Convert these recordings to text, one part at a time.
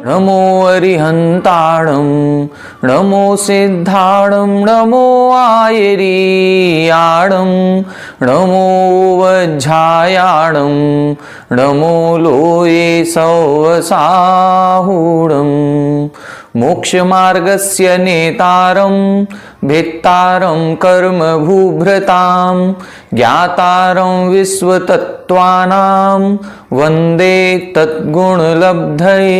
नमो अरिहंताणं नमो सिद्धाणं नमो आयरीयाणं नमो वज्झायाणं नमो लोये सौवसाहूणं मोक्षमार्गस्य नेतारं भेत्तारं कर्मभूभृतां ज्ञातारं विश्वतत्त्वानां वंदे तद्गुणलब्धये।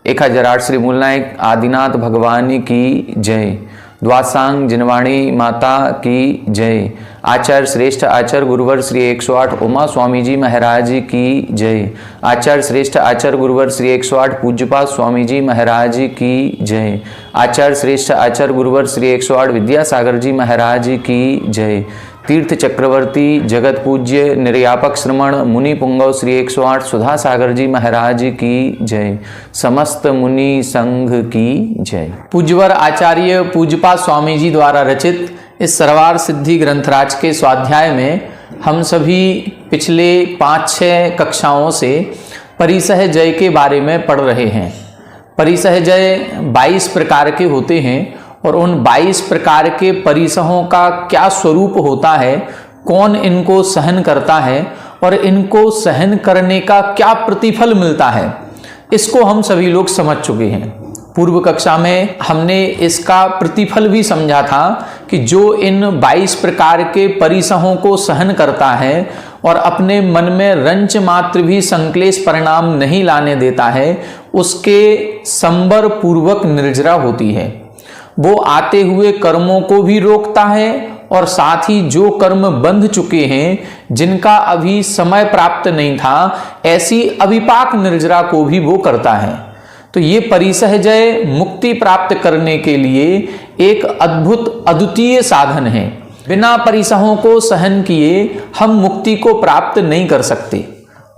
1008 श्री मूलनायक आदिनाथ भगवान की जय। द्वासांग जिनवाणी माता की जय। आचार्य श्रेष्ठ आचार्य गुरुवर श्री 108 उमा स्वामी जी महाराज की जय। आचार्य श्रेष्ठ आचार्य गुरुवर श्री 108 पूज्यपाद स्वामी जी महाराज की जय। आचार्य श्रेष्ठ आचार्य गुरुवर श्री 108 विद्यासागर जी महाराज की जय। तीर्थ चक्रवर्ती जगत पूज्य निर्यापक श्रमण मुनि पुंगव श्री 108 सुधा सागर जी महाराज की जय। समस्त मुनि संघ की जय। पूज्यवर आचार्य पूज्यपाद स्वामी जी द्वारा रचित इस सरवार सिद्धि ग्रंथराज के स्वाध्याय में हम सभी पिछले 5-6 कक्षाओं से परिसह जय के बारे में पढ़ रहे हैं। परिसह जय 22 प्रकार के होते हैं और उन 22 प्रकार के परिसहों का क्या स्वरूप होता है, कौन इनको सहन करता है और इनको सहन करने का क्या प्रतिफल मिलता है, इसको हम सभी लोग समझ चुके हैं। पूर्व कक्षा में हमने इसका प्रतिफल भी समझा था कि जो इन 22 प्रकार के परिसहों को सहन करता है और अपने मन में रंच मात्र भी संक्लेश परिणाम नहीं लाने देता है, उसके संबर पूर्वक निर्जरा होती है। वो आते हुए कर्मों को भी रोकता है और साथ ही जो कर्म बंध चुके हैं, जिनका अभी समय प्राप्त नहीं था, ऐसी अविपाक निर्जरा को भी वो करता है। तो ये परिसह जय मुक्ति प्राप्त करने के लिए एक अद्भुत अद्वितीय साधन है। बिना परिसहों को सहन किए हम मुक्ति को प्राप्त नहीं कर सकते।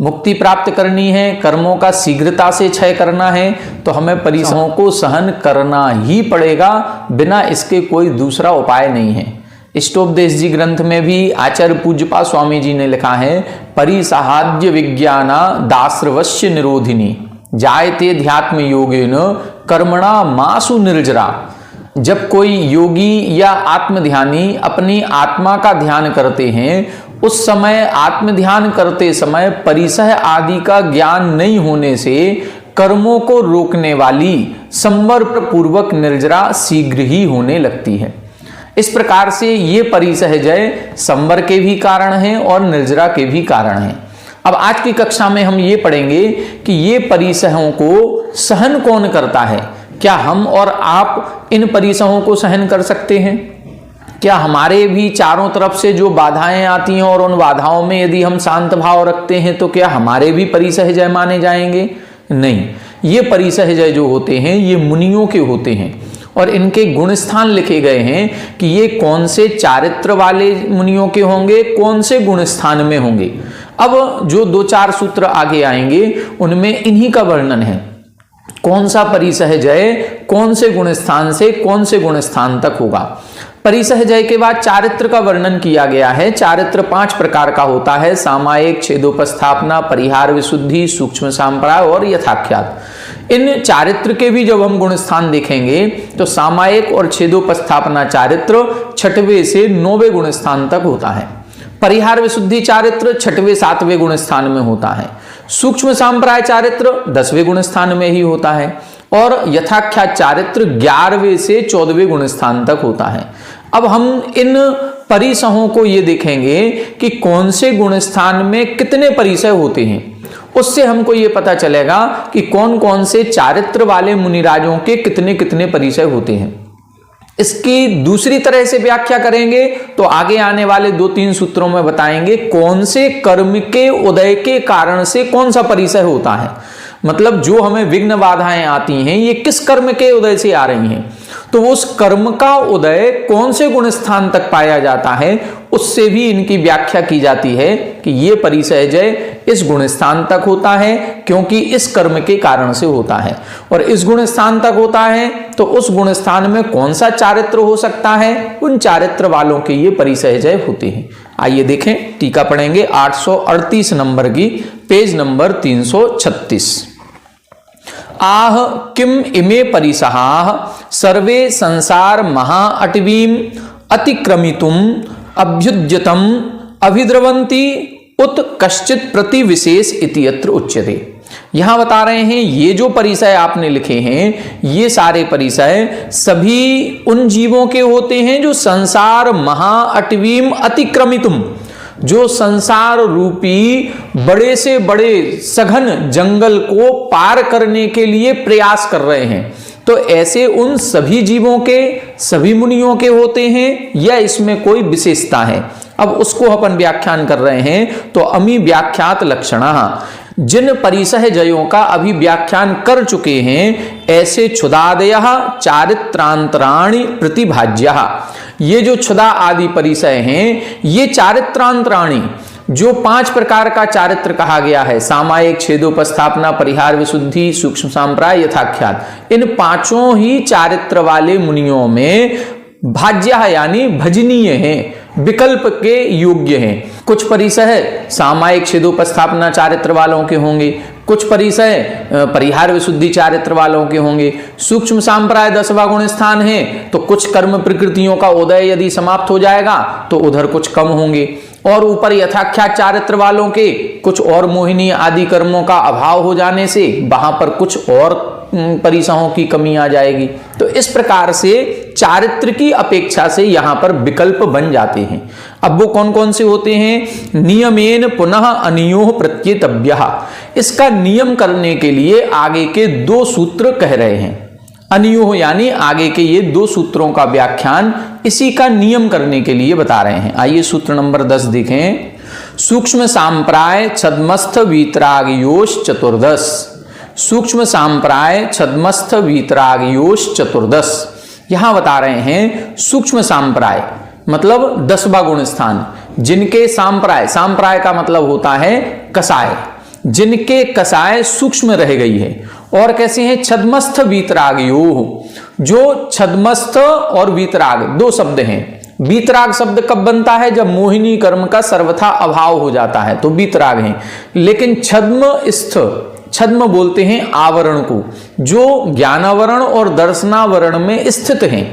मुक्ति प्राप्त करनी है, कर्मों का शीघ्रता से क्षय करना है, तो हमें परिसहों को सहन करना ही पड़ेगा। बिना इसके कोई दूसरा उपाय नहीं है। इष्टोपदेश जी ग्रंथ में भी आचार्य पूज्यपाद स्वामी जी ने लिखा है, परिसहाद्य विज्ञाना दास्रवश्य निरोधिनी जायते ध्यात्म योगेन कर्मणा मासु निर्जरा। जब कोई योगी या आत्मध्यानी अपनी आत्मा का ध्यान करते हैं, उस समय आत्म ध्यान करते समय परिसह आदि का ज्ञान नहीं होने से कर्मों को रोकने वाली संवर पूर्वक निर्जरा शीघ्र ही होने लगती है। इस प्रकार से ये परिसह जय संवर के भी कारण हैं और निर्जरा के भी कारण हैं। अब आज की कक्षा में हम ये पढ़ेंगे कि ये परिसहों को सहन कौन करता है। क्या हम और आप इन परिसहों को सहन कर सकते हैं? क्या हमारे भी चारों तरफ से जो बाधाएं आती हैं और उन बाधाओं में यदि हम शांत भाव रखते हैं तो क्या हमारे भी परिसह जय माने जाएंगे? नहीं। ये परिसह जय जो होते हैं ये मुनियों के होते हैं और इनके गुण स्थान लिखे गए हैं कि ये कौन से चारित्र वाले मुनियों के होंगे, कौन से गुण स्थान में होंगे। अब जो 2-4 सूत्र आगे आएंगे उनमें इन्हीं का वर्णन है। कौन सा परिसह जय कौन से गुण स्थान से कौन से गुण स्थान तक होगा। परिसह जय के बाद चारित्र का वर्णन किया गया है। चारित्र 5 प्रकार का होता है, सामायिक, छेदोपस्थापना, परिहार विशुद्धि, सूक्ष्म सांप्राय और यथाख्यात। इन चारित्र के भी जब हम गुण स्थान देखेंगे तो सामायिक और छेदोपस्थापना चारित्र 6वें से 9वें गुण स्थान तक होता है। परिहार विशुद्धि चारित्र 6वें 7वें गुण स्थान में होता है। सूक्ष्म सांप्राय चारित्र 10वें गुण स्थान में ही होता है और यथाख्यात चारित्र 11वें से 14वें गुण स्थान तक होता है। अब हम इन परिसहों को ये देखेंगे कि कौन से गुण स्थान में कितने परिसह होते हैं। उससे हमको ये पता चलेगा कि कौन कौन से चारित्र वाले मुनिराजों के कितने कितने परिसह होते हैं। इसकी दूसरी तरह से व्याख्या करेंगे तो आगे आने वाले 2-3 सूत्रों में बताएंगे कौन से कर्म के उदय के कारण से कौन सा परिसय होता है। मतलब जो हमें विघ्न बाधाएं आती हैं ये किस कर्म के उदय से आ रही हैं, तो उस कर्म का उदय कौन से गुण स्थान तक पाया जाता है उससे भी इनकी व्याख्या की जाती है कि ये परिसयजय इस गुण स्थान तक होता है क्योंकि इस कर्म के कारण से होता है, और इस गुण स्थान तक होता है तो उस गुण स्थान में कौन सा चारित्र हो सकता है, उन चारित्र वालों के ये परिसयजय होते हैं। आइए देखें, टीका पढ़ेंगे 838 नंबर की, पेज नंबर 336। आह किम इमे परिसहाः सर्वे संसार महाअटवीम अतिक्रमितुम अभ्युद्यतम अभिद्रवंती उत कश्चित प्रतिविशेष इति अत्र उच्यते। यहां बता रहे हैं ये जो परिसय आपने लिखे हैं ये सारे परिसय सभी उन जीवों के होते हैं जो संसार महाअटवीम अतिक्रमितुम, जो संसार रूपी बड़े से बड़े सघन जंगल को पार करने के लिए प्रयास कर रहे हैं। तो ऐसे उन सभी जीवों के, सभी मुनियों के होते हैं या इसमें कोई विशेषता है, अब उसको अपन व्याख्यान कर रहे हैं। तो अमी व्याख्यात लक्षणः, जिन परिसहजयों का अभी व्याख्यान कर चुके हैं ऐसे क्षुदादयः चारित्रांतराणि प्रतिभाज्यः, ये जो क्षुदा आदि परिसय हैं ये चारित्रांतराणि, जो 5 प्रकार का चारित्र कहा गया है, सामायिक, छेदोपस्थापना, परिहार, विशुद्धि, सूक्ष्म सांप्राय, यथाख्यात, इन 5 ही चारित्र वाले मुनियों में भाज्य यानी भजनीय हैं, विकल्प के योग्य हैं। कुछ परिसय सामायिक छेदोपस्थापना चारित्र वालों के होंगे, कुछ परिसय परिहार विशुद्धि चारित्र वालों के होंगे, सूक्ष्म सांप्राय 10वां गुण स्थान है तो कुछ कर्म प्रकृतियों का उदय यदि समाप्त हो जाएगा तो उधर कुछ कम होंगे, और ऊपर यथाख्यात चारित्र वालों के कुछ और मोहिनी आदि कर्मों का अभाव हो जाने से वहां पर कुछ और परिसहों की कमी आ जाएगी। तो इस प्रकार से चारित्र की अपेक्षा से यहां पर विकल्प बन जाते हैं। अब वो कौन कौन से होते हैं? नियमेन पुनः अनियोह प्रत्येतव्यः, इसका नियम करने के लिए आगे के 2 सूत्र कह रहे हैं। अनियोह यानी आगे के ये 2 सूत्रों का व्याख्यान इसी का नियम करने के लिए बता रहे हैं। आइए सूत्र नंबर 10 देखें। सूक्ष्म सांप्राय छद्मस्थ वीतरागयोश चतुर्दश, सूक्ष्म सांप्राय छद्मस्थ वीतरागयोश चतुर्दश, यहां बता रहे हैं सूक्ष्म सांप्राय मतलब 10वां गुण स्थान, जिनके सांप्राय, सांप्राय का मतलब होता है कसाय, जिनके कसाय सूक्ष्म रह गई है। और कैसे हैं? छद्मस्थ वीतरागयो, जो छद्मस्थ और वीतराग 2 शब्द हैं। वीतराग शब्द कब बनता है? जब मोहिनी कर्म का सर्वथा अभाव हो जाता है तो वीतराग हैं। लेकिन छद्मस्थ, छद्म बोलते हैं आवरण को, जो ज्ञानावरण और दर्शनावरण में स्थित हैं।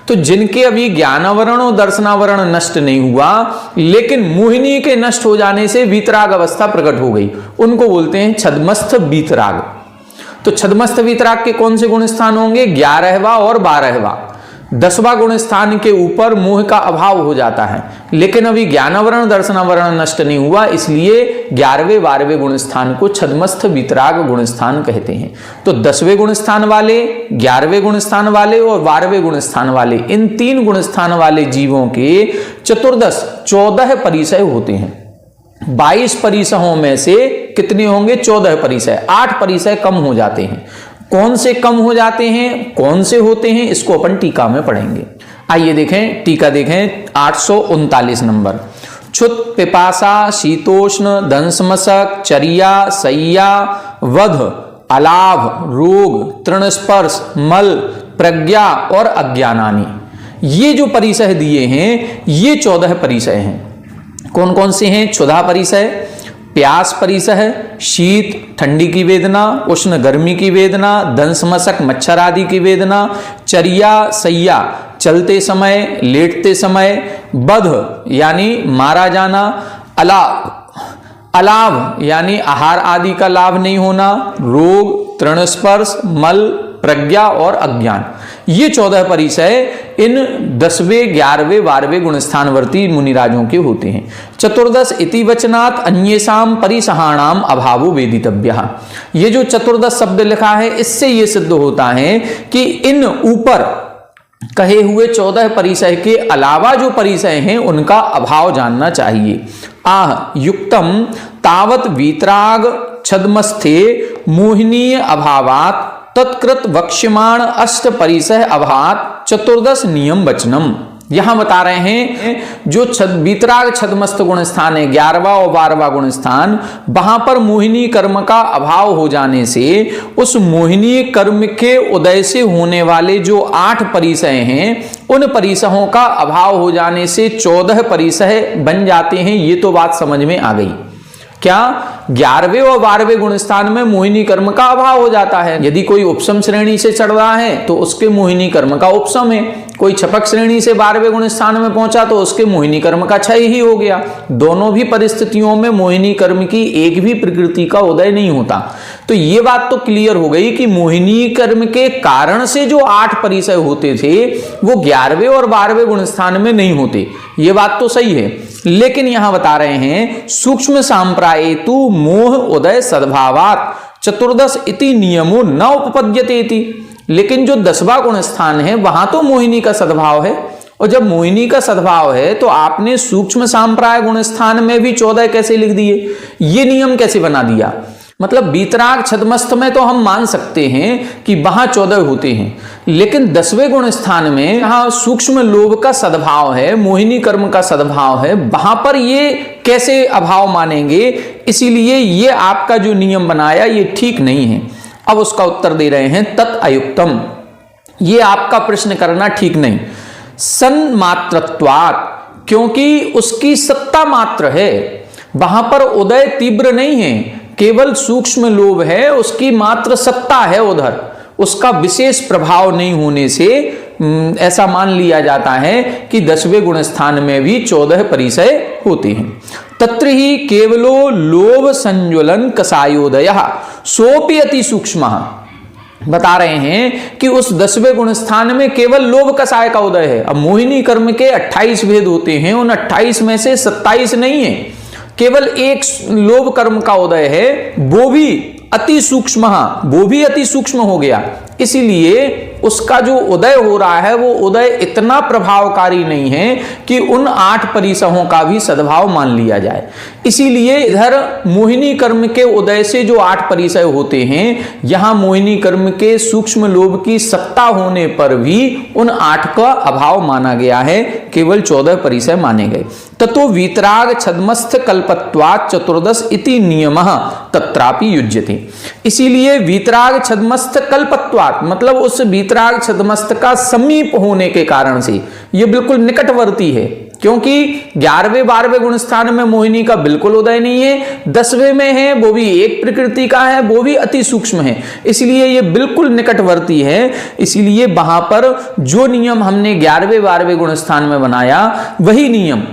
तो जिनके अभी ज्ञानावरण और दर्शनावरण नष्ट नहीं हुआ लेकिन मोहिनी के नष्ट हो जाने से वीतराग अवस्था प्रकट हो गई, उनको बोलते हैं छद्मस्थ वीतराग। तो छद्मस्थ वीतराग के कौन से गुण स्थान होंगे? 11वां और 12वां। 10वां गुण स्थान के ऊपर मोह का अभाव हो जाता है लेकिन अभी ज्ञानावरण दर्शनावरण नष्ट नहीं हुआ, इसलिए 11वें 12वें गुण स्थान को छद्मस्थ वीतराग गुण स्थान कहते हैं। तो 10वें गुण स्थान वाले, 11वें गुण स्थान वाले और 12वें गुण स्थान वाले, इन 3 गुण स्थान वाले जीवों के चतुर्दश 14 परिसय होते हैं। 22 परिसयों में से कितने होंगे? 14 परिसय, 8 परिसय कम हो जाते हैं। कौन से कम हो जाते हैं, कौन से होते हैं, इसको अपन टीका में पढ़ेंगे। आइए देखें, टीका देखें 839 नंबर। क्षुत, पिपासा, शीतोष्ण, दंशमशक, चर्या, सैया, वध, अलाभ, रोग, तृणस्पर्श, मल, प्रज्ञा और अज्ञानानि, ये जो परिसय दिए हैं ये 14 परिसय हैं। कौन कौन से हैं? क्षुधा परिसय, प्यास परिसय, शीत ठंडी की वेदना, उष्ण गर्मी की वेदना, दंशमशक मच्छर आदि की वेदना, चर्या सैया चलते समय लेटते समय, बध यानी मारा जाना, अलाभ यानी आहार आदि का लाभ नहीं होना, रोग, तृणस्पर्श, मल, प्रज्ञा और अज्ञान, ये 14 परिसय इन 10वें 11वें 12वें गुणस्थानवर्ती मुनिराजों के होते हैं। चतुर्दश इति वचनात् अन्येषां परिसहाणाम अभावो वेदितव्यः, ये जो चतुर्दश शब्द लिखा है इससे ये सिद्ध होता है कि इन ऊपर कहे हुए 14 परिसय के अलावा जो परिसय हैं उनका अभाव जानना चाहिए। आह युक्तम तावत वीतराग छद्मस्थे मोहिनीय अभावात तत्कृत वक्ष्यमाण अष्ट परिसय अभात चतुर्दश नियम वचनम। यहां बता रहे हैं जो वीतराग छद्मस्थ गुण स्थान है 11वां और 12वां गुण स्थान, वहां पर मोहिनी कर्म का अभाव हो जाने से उस मोहिनी कर्म के उदय से होने वाले जो 8 परिसय हैं उन परिसयों का अभाव हो जाने से 14 परिसय बन जाते हैं। ये तो बात समझ में आ गई। क्या 11वें और 12वें गुण स्थान में मोहिनी कर्म का अभाव हो जाता है। यदि कोई उपसम श्रेणी से चढ़ रहा है तो उसके मोहिनी कर्म का उपसम है, कोई छपक श्रेणी से 12वें गुण स्थान में पहुंचा तो उसके मोहिनी कर्म का क्षय ही हो गया। दोनों भी परिस्थितियों में मोहिनी कर्म की एक भी प्रकृति का उदय नहीं होता। तो ये बात तो क्लियर हो गई कि मोहिनी कर्म के कारण से जो 8 परिसय होते थे वो 11वें और 12वें गुण स्थान में नहीं होते। ये बात तो सही है, लेकिन यहां बता रहे हैं सूक्ष्म सांप्रायेतु मोह उदय सद्भावात चतुर्दश इति नियमो न उपपद्यते इति। लेकिन जो 10वां गुण स्थान है वहां तो मोहिनी का सद्भाव है, और जब मोहिनी का सद्भाव है तो आपने सूक्ष्म सांप्राय गुण स्थान में भी 14 कैसे लिख दिए, ये नियम कैसे बना दिया। मतलब वीतराग छद्मस्थ में तो हम मान सकते हैं कि वहां 14 होते हैं, लेकिन 10वें गुण स्थान में जहां सूक्ष्म लोभ का सद्भाव है, मोहिनी कर्म का सद्भाव है, वहां पर ये कैसे अभाव मानेंगे। इसीलिए ये आपका जो नियम बनाया ये ठीक नहीं है। अब उसका उत्तर दे रहे हैं तत् अयुक्तम। ये आपका प्रश्न करना ठीक नहीं। सन्मात्रत्वात्, क्योंकि उसकी सत्ता मात्र है, वहां पर उदय तीव्र नहीं है, केवल सूक्ष्म लोभ है, उसकी मात्र सत्ता है उधर, उसका विशेष प्रभाव नहीं होने से ऐसा मान लिया जाता है कि 10वें गुण स्थान में भी 14 परिसय होते हैं। तत्र ही केवलो लोभ संज्वलन कसायोदय सोपि अति सूक्ष्म। बता रहे हैं कि उस 10वें गुण स्थान में केवल लोभ कसाय का उदय है। अब मोहिनी कर्म के 28 भेद होते हैं, उन 28 में से 27 नहीं है, केवल एक लोभ कर्म का उदय है, वो भी अति सूक्ष्म, वो भी अति सूक्ष्म हो गया। इसीलिए उसका जो उदय हो रहा है वो उदय इतना प्रभावकारी नहीं है कि उन 8 परिसयों का भी सद्भाव मान लिया जाए। इसीलिए इधर मोहिनी कर्म के उदय से जो 8 परिसय होते हैं, यहां मोहिनी कर्म के सूक्ष्म लोभ की सत्ता होने पर भी उन 8 का अभाव माना गया है, केवल 14 परिसय माने गए। ततो वीतराग छद्मस्थ कल्पत्वात् चतुर्दश इति नियमः तत्रापि युज्यते। इसीलिए वीतराग छद्मस्थ कल्पत्वात् मतलब उस वीतराग छद्मस्थ का समीप होने के कारण से ये बिल्कुल निकटवर्ती है, क्योंकि 11वें 12वें गुण स्थान में मोहिनी का बिल्कुल उदय नहीं है, 10वें में है, वो भी एक प्रकृति का है, वो भी अति सूक्ष्म है, इसलिए ये बिल्कुल निकटवर्ती है। इसीलिए वहां पर जो नियम हमने 11वें 12वें गुण स्थान में बनाया वही नियम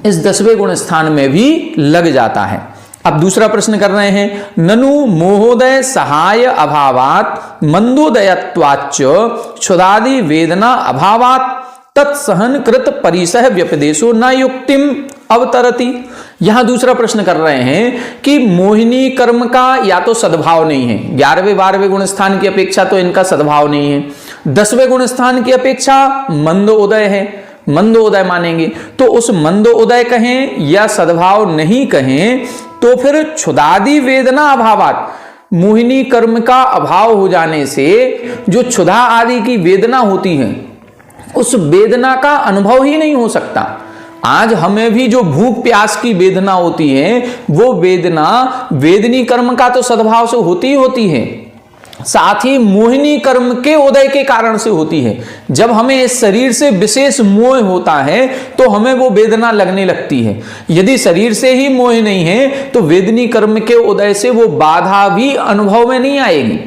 इस 10वें गुण स्थान में भी लग जाता है। अब दूसरा प्रश्न कर रहे हैं, ननु मोहोदय सहाय अभावात मंदोदयत्वाच्च क्षुदादि वेदना अभावात तत्सहन कृत परिसह व्यपदेशो न युक्तिम अवतरति। यहां दूसरा प्रश्न कर रहे हैं कि मोहिनी कर्म का या तो सद्भाव नहीं है, 11वें 12वें गुण स्थान की अपेक्षा तो इनका सद्भाव नहीं है, 10वें गुण स्थान की अपेक्षा मंद उदय है, मंदो उदय मानेंगे। तो उस मंदो उदय कहें या सद्भाव नहीं कहें तो फिर क्षुदादि वेदना अभावात, मोहिनी कर्म का अभाव हो जाने से जो क्षुधा आदि की वेदना होती है उस वेदना का अनुभव ही नहीं हो सकता। आज हमें भी जो भूख प्यास की वेदना होती है वो वेदना वेदनी कर्म का तो सद्भाव से होती ही होती है, साथ ही मोहिनी कर्म के उदय के कारण से होती है। जब हमें इस शरीर से विशेष मोह होता है तो हमें वो वेदना लगने लगती है। यदि शरीर से ही मोह नहीं है तो वेदनी कर्म के उदय से वो बाधा भी अनुभव में नहीं आएगी,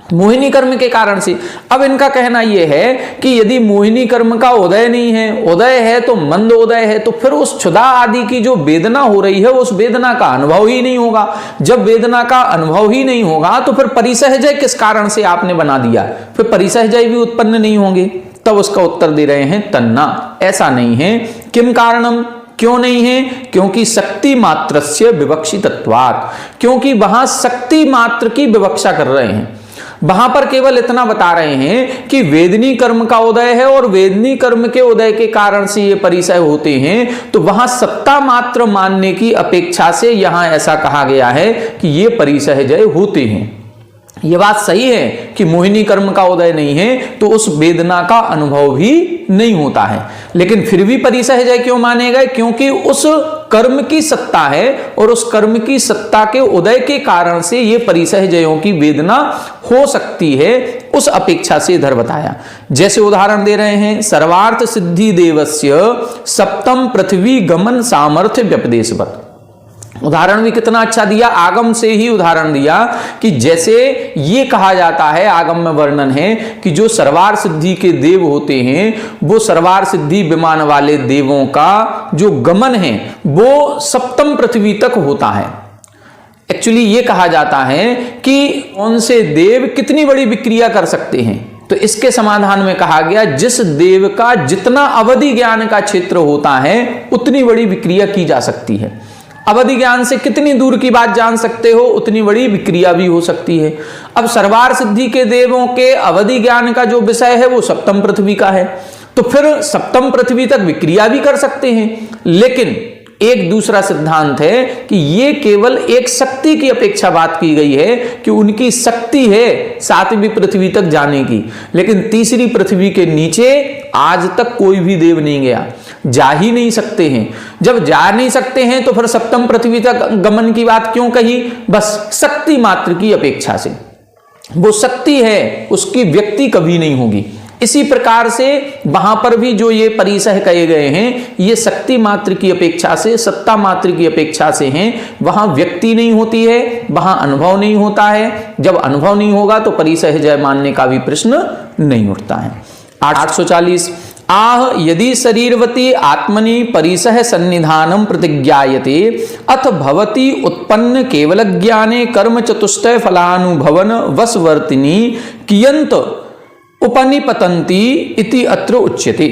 मोहिनी कर्म के कारण से। अब इनका कहना यह है कि यदि मोहिनी कर्म का उदय नहीं है, उदय है तो मंद उदय है, तो फिर उस क्षुधा आदि की जो वेदना हो रही है उस वेदना का अनुभव ही नहीं होगा। जब वेदना का अनुभव ही नहीं होगा तो फिर परिसहजय किस कारण से आपने बना दिया, फिर परिसहजय भी उत्पन्न नहीं होंगे। तब उसका उत्तर दे रहे हैं तन्ना, ऐसा नहीं है। किम कारणम, क्यों नहीं है? क्योंकि शक्ति मात्रस्य विवक्षितत्वात्, क्योंकि वहां शक्ति मात्र की विवक्षा कर रहे हैं। वहां पर केवल इतना बता रहे हैं कि वेदनी कर्म का उदय है और वेदनी कर्म के उदय के कारण से ये परिसय होते हैं, तो वहां सत्ता मात्र मानने की अपेक्षा से यहां ऐसा कहा गया है कि ये परिसहजय होते हैं। ये बात सही है कि मोहिनी कर्म का उदय नहीं है तो उस वेदना का अनुभव भी नहीं होता है, लेकिन फिर भी परिसहजय क्यों माने गए? क्योंकि उस कर्म की सत्ता है और उस कर्म की सत्ता के उदय के कारण से ये परिसहजयों की वेदना हो सकती है, उस अपेक्षा से इधर बताया। जैसे उदाहरण दे रहे हैं, सर्वार्थ सिद्धि देवस्य सप्तम पृथ्वी गमन सामर्थ्य व्यपदेशवत्। उदाहरण भी कितना अच्छा दिया, आगम से ही उदाहरण दिया कि जैसे ये कहा जाता है, आगम में वर्णन है कि जो सर्वार सिद्धि के देव होते हैं वो सर्वार सिद्धि विमान वाले देवों का जो गमन है वो सप्तम पृथ्वी तक होता है। एक्चुअली ये कहा जाता है कि कौन से देव कितनी बड़ी विक्रिया कर सकते हैं, तो इसके समाधान में कहा गया जिस देव का जितना अवधि ज्ञान का क्षेत्र होता है उतनी बड़ी विक्रिया की जा सकती है। अवधि ज्ञान से कितनी दूर की बात जान सकते हो उतनी बड़ी विक्रिया भी हो सकती है। अब सर्वार सिद्धि के देवों के अवधि ज्ञान का जो विषय है वो सप्तम पृथ्वी का है, तो फिर सप्तम पृथ्वी तक विक्रिया भी कर सकते हैं। लेकिन एक दूसरा सिद्धांत है कि ये केवल एक शक्ति की अपेक्षा बात की गई है कि उनकी शक्ति है सातवीं पृथ्वी तक जाने की, लेकिन तीसरी पृथ्वी के नीचे आज तक कोई भी देव नहीं गया, जा ही नहीं सकते हैं। जब जा नहीं सकते हैं तो फिर सप्तम पृथ्वी तक गमन की बात क्यों कही? बस शक्ति मात्र की अपेक्षा से, वो शक्ति है उसकी व्यक्ति कभी नहीं होगी। इसी प्रकार से वहां पर भी जो ये परिसह कहे गए हैं ये शक्ति मात्र की अपेक्षा से, सत्ता मात्र की अपेक्षा से हैं। वहां व्यक्ति नहीं होती है, वहां अनुभव नहीं होता है। जब अनुभव नहीं होगा तो परिसहजय मानने का भी प्रश्न नहीं उठता है। 840 आह यदि शरीरवती आत्मनि परिसह सन्निधानम प्रतिज्ञायते अथ भवति उत्पन्न केवल ज्ञाने कर्म चतुष्टय फलानुभवन वशवर्तिनी कियंत उपनिपतंती इति अत्र उच्यते।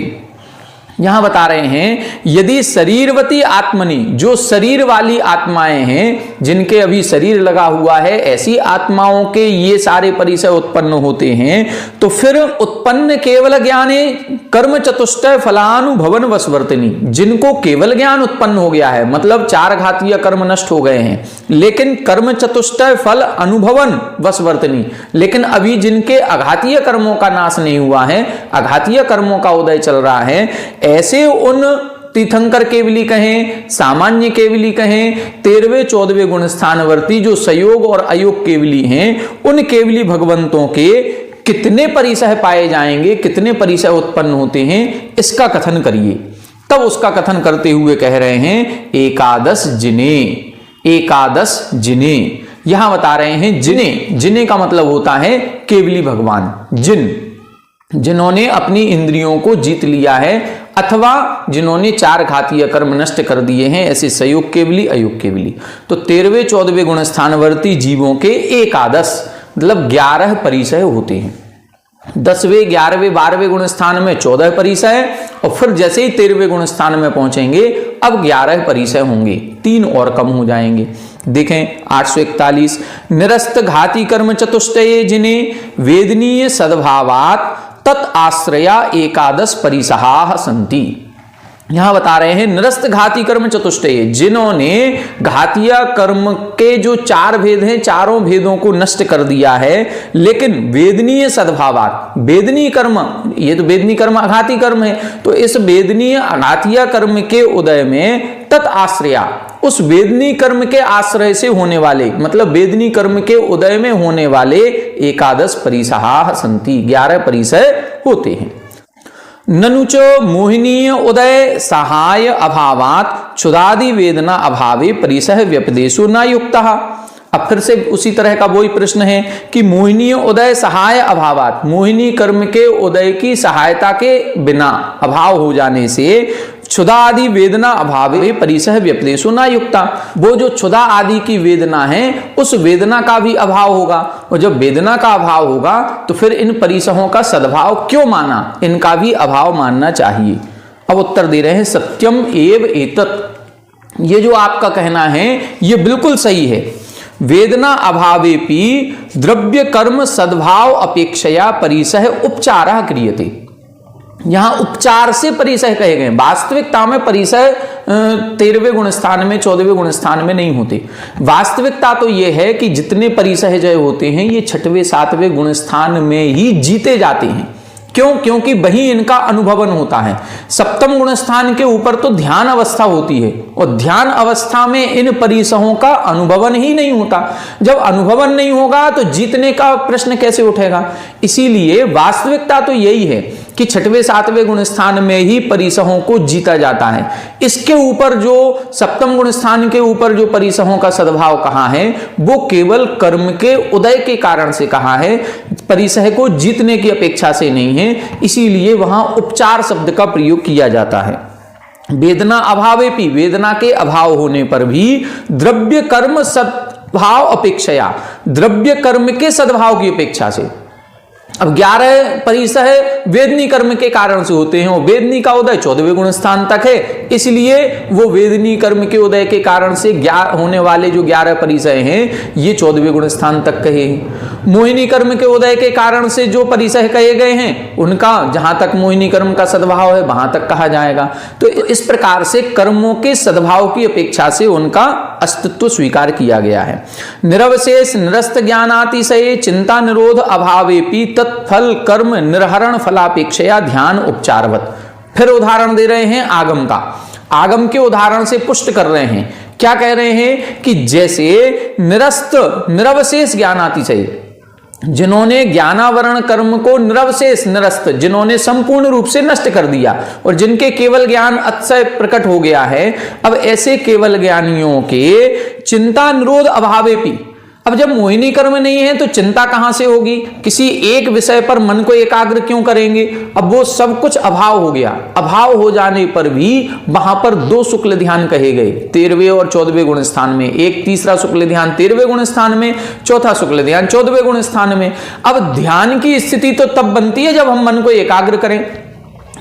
यहां बता रहे हैं यदि शरीरवती आत्मनि, जो शरीर वाली आत्माएं हैं जिनके अभी शरीर लगा हुआ है, ऐसी आत्माओं के ये सारे परिसय उत्पन्न होते हैं, तो फिर उत्पन्न केवल ज्ञाने कर्म चतुष्टय फलानुभवन वशवर्तिनी, जिनको केवल ज्ञान उत्पन्न हो गया है, मतलब चार घातीय कर्म नष्ट हो गए हैं, लेकिन कर्म चतुष्टय फल अनुभवन वशवर्तिनी, लेकिन अभी जिनके अघातीय कर्मों का नाश नहीं हुआ है, अघातीय कर्मों का उदय चल रहा है, ऐसे उन तीर्थंकर केवली कहें, सामान्य केवली कहें, 13वें 14वें गुण स्थानवर्ती जो संयोग और अयोग केवली हैं, उन केवली भगवंतों के कितने परिसय पाए जाएंगे, कितने परिसय उत्पन्न होते हैं, इसका कथन करिए। तब उसका कथन करते हुए कह रहे हैं एकादश जिने, एकादश जिने। यहां बता रहे हैं जिने, जिने का मतलब होता है केवली भगवान, जिन्होंने अपनी इंद्रियों को जीत लिया है अथवा जिन्होंने चार घातीय कर्म नष्ट कर दिए हैं, ऐसे संयोग केवली अयोग केवली। तो 13वें 14वें गुण स्थानवर्ती जीवों के एकादश मतलब 11 परिसय होते हैं। 10वें 11वें 12वें गुण स्थान में 14 परिसय, और फिर जैसे ही 13वें गुण स्थान में पहुंचेंगे अब 11 परिसय होंगे, 3 और कम हो जाएंगे। देखें 841 निरस्त घाती कर्म चतुष्टये जिन्हें वेदनीय सद्भावात तत् आश्रया एकादश परिसहा संति। यहां बता रहे हैं निरस्त घाती कर्म चतुष्टय, जिन्होंने घातीय कर्म के जो 4 भेद हैं, चारों भेदों को नष्ट कर दिया है, लेकिन वेदनीय सद्भावात, वेदनीय कर्म, ये तो वेदनीय कर्म अघाती कर्म है, तो इस वेदनीय अघातीय कर्म के उदय में तत् आश्रया, उस वेदनीय कर्म के आश्रय से होने वाले, मतलब वेदनीय कर्म के उदय में होने वाले एकादश परिसहा संति, 11 परिसय होते हैं। ननुच मोहिनीय उदय सहाय अभावात क्षुदादि वेदना अभावे परिसह व्यपदेशो न युक्तः। अब फिर से उसी तरह का वही प्रश्न है कि मोहिनीय उदय सहाय अभावात, मोहिनी कर्म के उदय की सहायता के बिना, अभाव हो जाने से क्षुधा आदि वेदना अभावे परिसह व्यपदेशो न युक्ता, वो जो क्षुधा आदि की वेदना है उस वेदना का भी अभाव होगा, और जब वेदना का अभाव होगा तो फिर इन परिसहों का सद्भाव क्यों माना, इनका भी अभाव मानना चाहिए। अब उत्तर दे रहे हैं सत्यम एव एतत्, ये जो आपका कहना है ये बिल्कुल सही है। वेदना अभावेपि द्रव्य कर्म सद्भाव अपेक्षया परिसह उपचारः क्रियते। यहां उपचार से परिसह कहे गए। वास्तविकता में परिसह 13वें गुण स्थान में 14वें गुण स्थान में नहीं होते। वास्तविकता तो यह है कि जितने परिसह जय होते हैं ये 6वें 7वें गुण स्थान में ही जीते जाते हैं। क्यों? क्योंकि वही इनका अनुभवन होता है। सप्तम गुण स्थान के ऊपर तो ध्यान अवस्था होती है और ध्यान अवस्था में इन परिसहों का अनुभवन ही नहीं होता। जब अनुभवन नहीं होगा तो जीतने का प्रश्न कैसे उठेगा? इसीलिए वास्तविकता तो यही है कि 6वें 7वें गुण स्थान में ही परिसहों को जीता जाता है। इसके ऊपर जो सप्तम गुण स्थान के ऊपर जो परिसहों का सद्भाव कहा है वो केवल कर्म के उदय के कारण से कहा है, परिसह को जीतने की अपेक्षा से नहीं है। इसीलिए वहां उपचार शब्द का प्रयोग किया जाता है। वेदना अभावेपि, वेदना के अभाव होने पर भी द्रव्य कर्म सद्भाव अपेक्षया, द्रव्य कर्म के सद्भाव की अपेक्षा से। अब 11 परिसह वेदनी कर्म के कारण से होते हैं और वेदनी का उदय 14वें गुण स्थान तक है, इसलिए वो वेदनी कर्म के उदय के कारण से होने वाले जो 11 परिसह हैं ये 14वें गुण स्थान तक कहे हैं। मोहिनी कर्म के उदय के कारण से जो परिसह कहे गए हैं उनका जहां तक मोहिनी कर्म का सद्भाव है वहां तक कहा जाएगा। तो इस प्रकार से कर्मों के सद्भाव की अपेक्षा से उनका अस्तित्व स्वीकार किया गया है। निरवशेष निरस्त ज्ञानातिशये चिंता निरोध अभावेपि तत्फल कर्म निर्हरण फलापेक्षया ध्यान उपचारवत। फिर उदाहरण दे रहे हैं आगम का। आगम के उदाहरण से पुष्ट कर रहे हैं। क्या कह रहे हैं कि जैसे निरस्त निरवशेष ज्ञानातिशय, जिन्होंने ज्ञानावरण कर्म को निरवशेष निरस्त, जिन्होंने संपूर्ण रूप से नष्ट कर दिया और जिनके केवल ज्ञान अतिशय प्रकट हो गया है, अब ऐसे केवल ज्ञानियों के चिंता निरोध अभावेपि, अब जब मोहिनी कर्म नहीं है तो चिंता कहां से होगी? किसी एक विषय पर मन को एकाग्र क्यों करेंगे? अब वो सब कुछ अभाव हो गया। अभाव हो जाने पर भी वहां पर 2 शुक्ल ध्यान कहे गए 13वें और 14वें गुण स्थान में। एक तीसरा शुक्ल ध्यान 13वें गुण स्थान में, चौथा शुक्ल ध्यान 14वें गुण स्थान में। अब ध्यान की स्थिति तो तब बनती है जब हम मन को एकाग्र करें।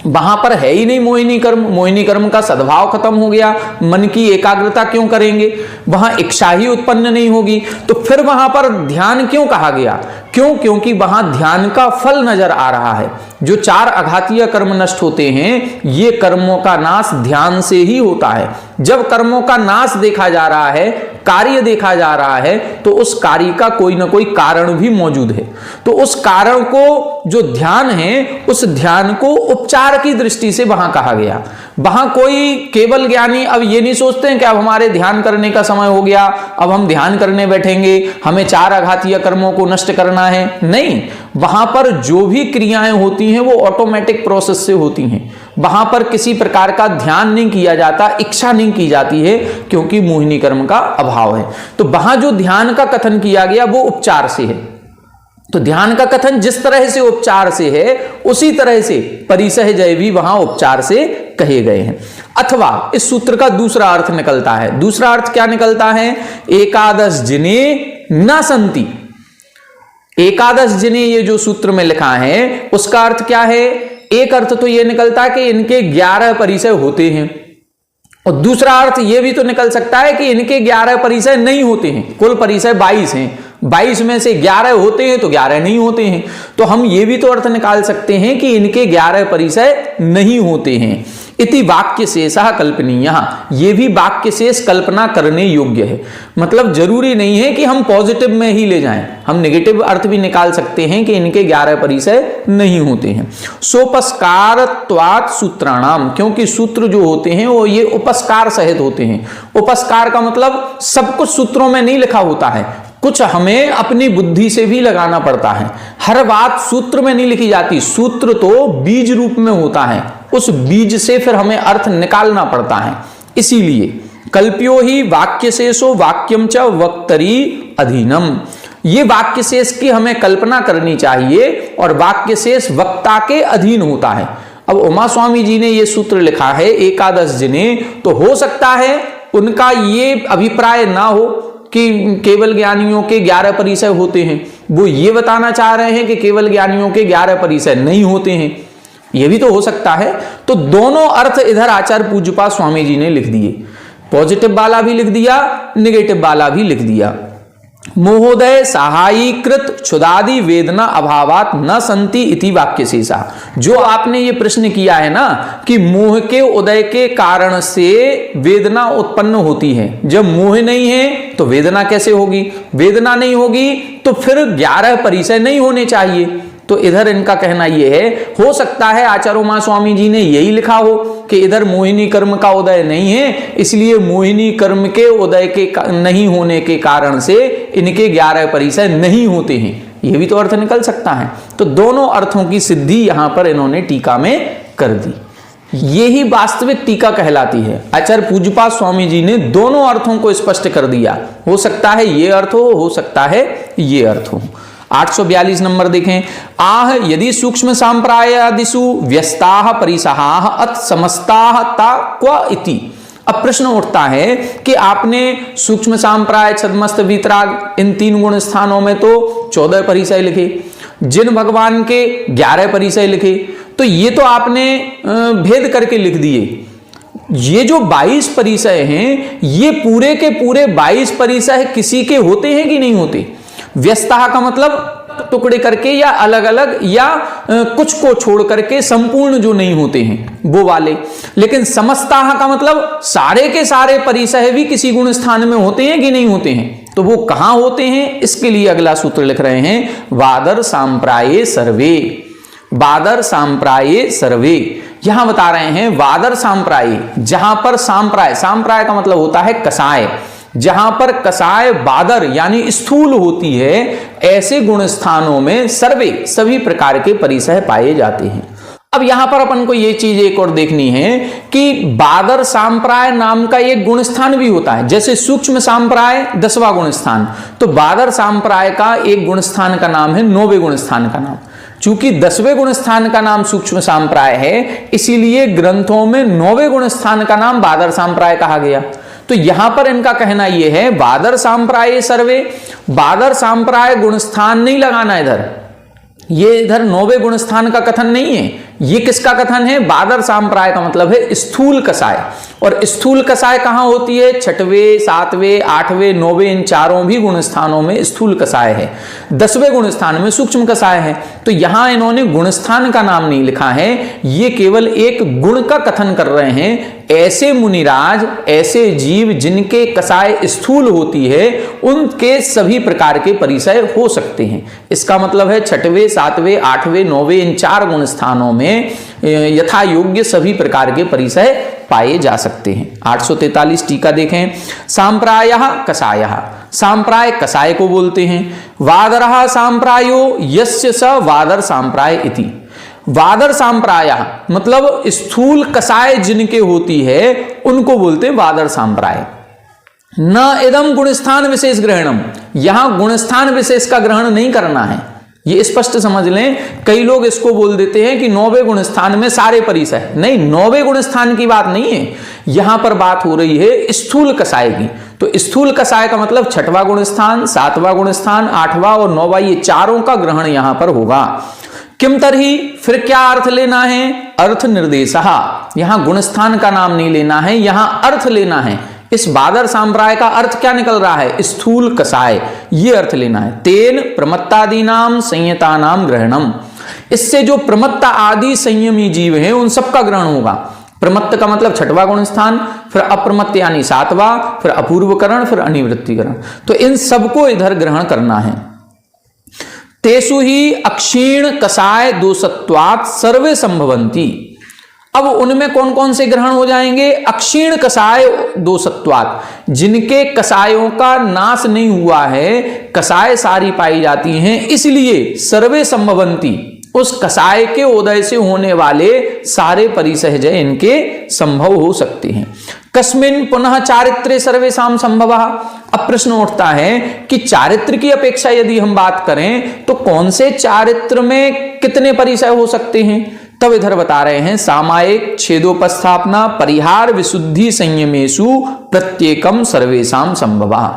वहां पर है ही नहीं मोहिनी कर्म, मोहिनी कर्म का सद्भाव खत्म हो गया, मन की एकाग्रता क्यों करेंगे? वहां इच्छा ही उत्पन्न नहीं होगी, तो फिर वहां पर ध्यान क्यों कहा गया? क्यों? क्योंकि वहां ध्यान का फल नजर आ रहा है। जो 4 आघातीय कर्म नष्ट होते हैं ये कर्मों का नाश ध्यान से ही होता है। जब कर्मों का नाश देखा जा रहा है, कार्य देखा जा रहा है, तो उस कार्य का कोई ना कोई कारण भी मौजूद है। तो उस कारण को जो ध्यान है, उस ध्यान को उपचार की दृष्टि से वहां कहा गया। वहां कोई केवल ज्ञानी अब ये नहीं सोचते हैं कि अब हमारे ध्यान करने का समय हो गया, अब हम ध्यान करने बैठेंगे, हमें 4 आघातीय कर्मों को नष्ट करना है। नहीं, वहां पर जो भी क्रियाएं होती हैं वो ऑटोमेटिक प्रोसेस से होती हैं। वहां पर किसी प्रकार का ध्यान नहीं किया जाता, इच्छा नहीं की जाती है, क्योंकि मोहिनी कर्म का अभाव है। तो वहां जो ध्यान का कथन किया गया वो उपचार से है। तो ध्यान का कथन जिस तरह से उपचार से है उसी तरह से परिसह जय भी वहां उपचार से कहे गए हैं। अथवा इस सूत्र का दूसरा अर्थ निकलता है। दूसरा अर्थ क्या निकलता है? एकादश जिने न संति। एकादश जिने ये जो सूत्र में लिखा है उसका अर्थ क्या है? एक अर्थ तो ये निकलता है कि इनके 11 परिसय होते हैं, और दूसरा अर्थ ये भी तो निकल सकता है कि इनके 11 परिसय नहीं होते हैं। कुल परिसय 22 हैं, 22 में से 11 होते हैं तो 11 नहीं होते हैं। तो हम ये भी तो अर्थ निकाल सकते हैं कि इनके 11 परिसय नहीं होते हैं। इति वाक्य शेषः कल्पनीय, ये भी वाक्य शेष कल्पना करने योग्य है। मतलब जरूरी नहीं है कि हम पॉजिटिव में ही ले जाएं, हम नेगेटिव अर्थ भी निकाल सकते हैं कि इनके 11 परिसय नहीं होते हैं। सोपस्कारत्वात् सूत्राणाम, क्योंकि सूत्र जो होते हैं वो ये उपस्कार सहित होते हैं। उपस्कार का मतलब सब कुछ सूत्रों में नहीं लिखा होता है, कुछ हमें अपनी बुद्धि से भी लगाना पड़ता है। हर बात सूत्र में नहीं लिखी जाती, सूत्र तो बीज रूप में होता है, उस बीज से फिर हमें अर्थ निकालना पड़ता है। इसीलिए कल्प्यो ही वाक्य शेषो वाक्यम च वक्तरी अधीनम, ये वाक्य शेष की हमें कल्पना करनी चाहिए और वाक्य शेष वक्ता के अधीन होता है। अब उमा स्वामी जी ने ये सूत्र लिखा है एकादश जिने, तो हो सकता है उनका ये अभिप्राय ना हो कि केवल ज्ञानियों के 11 परिसय होते हैं, वो ये बताना चाह रहे हैं कि केवल ज्ञानियों के 11 परिसय नहीं होते हैं, ये भी तो हो सकता है। तो दोनों अर्थ इधर आचार्य पूज्यपाद स्वामी जी ने लिख दिए, पॉजिटिव वाला भी लिख दिया, नेगेटिव वाला भी लिख दिया। मोहोदय सहायीकृत क्षुदादि वेदना अभावात न संति इति वाक्य शेषा। जो आपने ये प्रश्न किया है ना कि मोह के उदय के कारण से वेदना उत्पन्न होती है, जब मोह नहीं है तो वेदना कैसे होगी, वेदना नहीं होगी तो फिर 11 परिचय नहीं होने चाहिए। तो इधर इनका कहना यह है, हो सकता है आचार्योमा स्वामी जी ने यही लिखा हो कि इधर मोहिनी कर्म का उदय नहीं है, इसलिए मोहिनी कर्म के उदय के नहीं होने के कारण से इनके 11 परिचय नहीं होते हैं, यह भी तो अर्थ निकल सकता है। तो दोनों अर्थों की सिद्धि यहां पर इन्होंने टीका में कर दी। यही वास्तविक टीका कहलाती है। आचार्य पूज्यपाद स्वामी जी ने दोनों अर्थों को स्पष्ट कर दिया, हो सकता है ये अर्थ हो सकता है ये अर्थ हो। 842 नंबर देखें, आह यदि सूक्ष्म सांप्रायादिषु व्यस्ताः परिसहाः अत समस्ताः ता क्व इति। अब प्रश्न उठता है कि आपने सूक्ष्म सांप्राय, छद्मस्त, वीतराग इन 3 गुण स्थानों में तो 14 परिचय लिखे, जिन भगवान के 11 परिचय लिखे, तो ये तो आपने भेद करके लिख दिए। ये जो 22 परिचय हैं, ये पूरे के पूरे 22 परिचय किसी के होते हैं कि नहीं होते? व्यस्तः का मतलब टुकड़े करके या अलग अलग या कुछ को छोड़ करके संपूर्ण जो नहीं होते हैं वो वाले। लेकिन समस्ताः का मतलब सारे के सारे परिचय भी किसी गुण स्थान में होते हैं कि नहीं होते हैं, तो वो कहां होते हैं? इसके लिए अगला सूत्र लिख रहे हैं, वादर सांप्राये सर्वे। वादर सांप्राये सर्वे यहां बता रहे हैं, वादर सांप्राये, जहां पर सांप्राय, सांप्राय का मतलब होता है कसाय, जहां पर कसाय बादर यानी स्थूल होती है, ऐसे गुण स्थानों में सर्वे सभी प्रकार के परिचय पाए जाते हैं। अब यहां पर अपन को यह चीज एक और देखनी है कि बादर सांप्राय नाम का एक गुण स्थान भी होता है। जैसे सूक्ष्म सांप्राय 10वां गुण स्थान, तो बादर सांप्राय का एक गुण स्थान का नाम है 9वें गुण स्थान का नाम। चूंकि 10वें गुण स्थान का नाम सूक्ष्म सांप्राय है, इसीलिए ग्रंथों में 9वें गुण स्थान का नाम बादर सांप्राय कहा गया। तो यहां पर इनका कहना यह है, बादर सांप्राये सर्वे, बादर सांप्राय गुणस्थान नहीं लगाना इधर, ये इधर 9वें गुणस्थान का कथन नहीं है। ये किसका कथन है? बादर सांप्राय का मतलब है स्थूल कसाय। और स्थूल कसाय कहां होती है? 6वें, 7वें, 8वें, 9वें इन चारों भी गुण स्थानों में स्थूल कसाय है। 10वें गुण स्थान में सूक्ष्म कसाय है। तो यहां इन्होंने गुणस्थान का नाम नहीं लिखा है, ये केवल एक गुण का कथन कर रहे हैं। ऐसे मुनिराज, ऐसे जीव जिनके कसाय स्थूल होती है, उनके सभी प्रकार के परिचय हो सकते हैं। इसका मतलब है 6वें, 7वें, 8वें, 9वें इन 4 गुण स्थानों में यथा योग्य सभी प्रकार के परिचय पाए जा सकते हैं। 843 टीका देखें, सांप्रायः कसायः, सांप्राय कसाय को बोलते हैं। वादरः सांप्रायो यस्य स वादर सांप्राय इति। वादर सांप्रायः मतलब स्थूल कसाय जिनके होती है उनको बोलते हैं वादर सांप्राय। न इदम गुणस्थान विशेष ग्रहणम, यहां गुणस्थान विशेष का ग्रहण नहीं करना है, ये स्पष्ट समझ लें। कई लोग इसको बोल देते हैं कि 9वें गुण स्थान में सारे परिचय, नहीं, 9वें गुण स्थान की बात नहीं है, यहां पर बात हो रही है स्थूल कसाय की। तो स्थूल कसाय का मतलब 6वां गुण स्थान, 7वां गुण स्थान, 8वां और 9वां, ये चारों का ग्रहण यहां पर होगा। किम तरही, फिर क्या अर्थ लेना है? अर्थ निर्देशः, यहां गुणस्थान का नाम नहीं लेना है, यहां अर्थ लेना है। इस बादर सांप्राय का अर्थ क्या निकल रहा है? स्थूल कसाय, ये अर्थ लेना है। तेन प्रमत्तादीनाम संयतानाम ग्रहणम, इससे जो प्रमत्ता आदि संयमी जीव हैं उन सबका ग्रहण होगा। प्रमत्त का मतलब 6वां गुण स्थान, फिर अप्रमत्त यानी 7वां, फिर अपूर्वकरण, फिर अनिवृत्तिकरण, तो इन सबको इधर ग्रहण करना है। तेसु ही अक्षीण कसाय दोषत्वात् सर्वे संभवन्ति। अब उनमें कौन कौन से ग्रहण हो जाएंगे? अक्षीण कसाय दोषत्वात्, जिनके कसायों का नाश नहीं हुआ है, कसाय सारी पाई जाती हैं, इसलिए सर्वे संभवन्ति, उस कसाय के उदय से होने वाले सारे परिसहजय इनके संभव हो सकते हैं। कस्मिन पुनः चारित्र्य सर्वेशाम संभवः। अब प्रश्न उठता है कि चारित्र की अपेक्षा यदि हम बात करें तो कौन से चारित्र में कितने परिचय हो सकते हैं? तब इधर बता रहे हैं, सामायिक, छेदोपस्थापना, परिहार, विशुद्धि संयमेषु प्रत्येकम सर्वेशाम संभवः।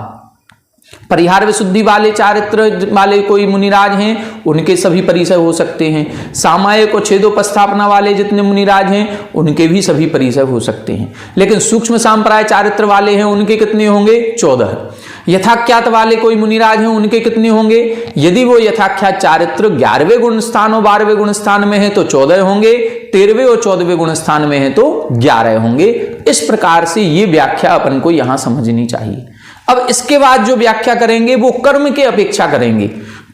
परिहार विशुद्धि वाले चारित्र वाले कोई मुनिराज हैं, उनके सभी परिचय हो सकते हैं। सामायिक और छेदोपस्थापना वाले जितने मुनिराज हैं, उनके भी सभी परिचय हो सकते हैं। लेकिन सूक्ष्म सांप्राय चारित्र वाले हैं, उनके कितने होंगे? 14। यथाख्यात वाले कोई मुनिराज हैं, उनके कितने होंगे? यदि वो यथाख्यात चारित्र 11वें गुण स्थान और 12वें गुण स्थान में है तो 14 होंगे, 13वें और 14वें गुण स्थान में है तो 11 होंगे। इस प्रकार से ये व्याख्या अपन को यहां समझनी चाहिए। अब इसके बाद जो व्याख्या करेंगे वो कर्म के अपेक्षा करेंगे,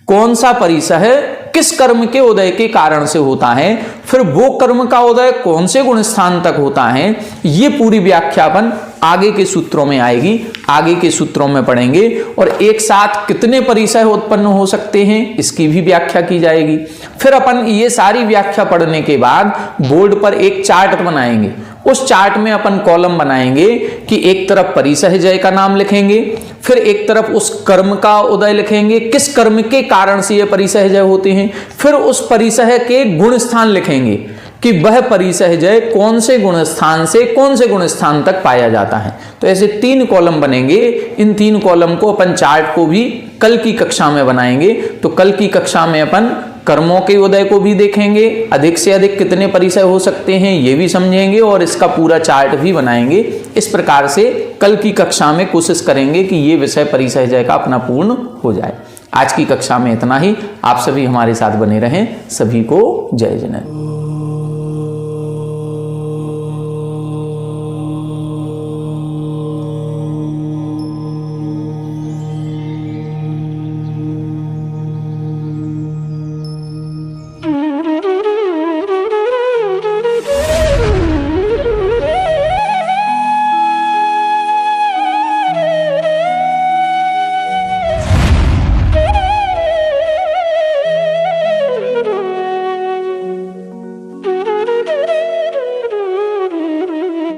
कौन सा परिसह किस कर्म के उदय के कारण से होता है, फिर वो कर्म का उदय कौन से गुण स्थान तक होता है, ये पूरी व्याख्या अपन आगे के सूत्रों में आएगी, आगे के सूत्रों में पढ़ेंगे। और एक साथ कितने परिसह उत्पन्न हो सकते हैं इसकी भी व्याख्या की जाएगी। फिर अपन ये सारी व्याख्या पढ़ने के बाद बोर्ड पर एक चार्ट बनाएंगे। उस चार्ट में अपन कॉलम बनाएंगे कि एक तरफ परिसह जय का नाम लिखेंगे, फिर एक तरफ उस कर्म का उदय लिखेंगे, किस कर्म के कारण से ये परिसह जय होते हैं, फिर उस परिसह के गुण स्थान लिखेंगे कि वह परिसह जय कौन से गुण स्थान से कौन से गुण स्थान तक पाया जाता है। तो ऐसे 3 कॉलम बनेंगे। इन 3 कॉलम को अपन चार्ट को भी कल की कक्षा में बनाएंगे। तो कल की कक्षा में अपन कर्मों के उदय को भी देखेंगे, अधिक से अधिक कितने परिसय हो सकते हैं ये भी समझेंगे और इसका पूरा चार्ट भी बनाएंगे। इस प्रकार से कल की कक्षा में कोशिश करेंगे कि ये विषय परिसय जय का अपना पूर्ण हो जाए। आज की कक्षा में इतना ही। आप सभी हमारे साथ बने रहें। सभी को जय जय।